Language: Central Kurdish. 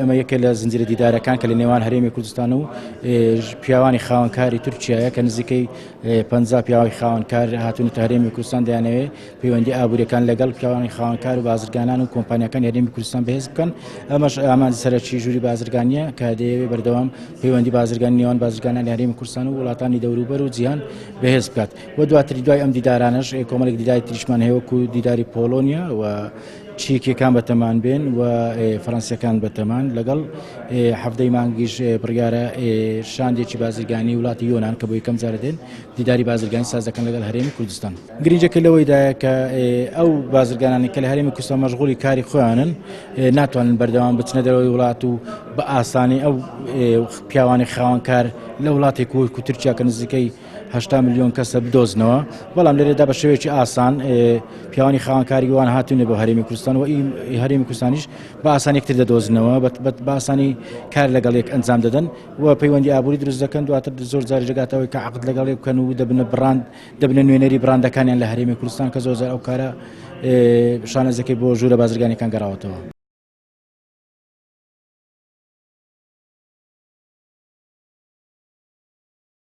ئەمە یەکێک لە زنجیرە دیدارەکان کە لە نێوان هەرێمی کوردستان و پیاوانی خاوەنکاری تورکیایە کە نزیکەی 50 پیاوی خاوەنکار هاتوونەتە هەرێمی کوردستان دەیانەوێت پەیوەندی ئابوووریەکان لەگەڵ پیاوانی خاوەنکار و بازرگانان و کۆمپانیەکان هەرێمی کوردستان بەهێز بکەن. ئەمەش ئامانجی سەرەکی ژووری بازرگانیە کە دەیەوێت بەردەوام پەیوەندی بازرگانی نێوان بازرگانانی هەرێمی کوردستان و وڵاتانی دەوروبەر و جیهان بەهێز بکات. و دواتری دوای ئەم دیدارانەش کۆمەڵێک دیداری تریشمان هەیە وەکو دیداری پۆلۆنیا و چیکیەکان بەتەمان بێن و فەڕەنسیەکان بەتەمان لەگەڵ هەفتەی مانگیش بڕیارە شاندێکی بازرگانی وڵاتی یۆنان کە بۆ یەکەم جارە دێن دیداری بازرگانی ساز دەکەن لەگەڵ هەرێمی کوردستان. گرنگەکە لەوەیدایە کە ئەو بازرگانانی کە لە هەرێمی کوردستان مەشغوڵی کاری خۆیانن ناتوانن بەردەوام بچنە دەرەوەی وڵات و بە ئاسانی ئەو پیاوانی خاوەنکار لە وڵاتێک وەکو تورکیا کە نزیکەی 80 ملیۆن کەسە بدۆزنەوە. بەڵام لێرەدا بە شێوەیەکی ئاسان پیاوانی خاوەنکاری وان هاتوونێ بۆ هەرێمی کوردستان و هەرێمی کوردستانیش بە ئاسانی یەکتر دەدۆزنەوە بە ئاسانی کار لەگەڵ یەک ئەنجام دەدەن و پەیوەندی ئابووری دروست دەکەن. دواتر زۆر جار دەگاتەوەی کە عەقد لەگەڵ یەک بکەن و دەبنە نوێنەری براندەکانیان لە هەرێمی کوردستان کە زۆر جار ئەو کارە شانەزەکەی بۆ ژوورە بازرگانیەکان گەڕاوەتەوە.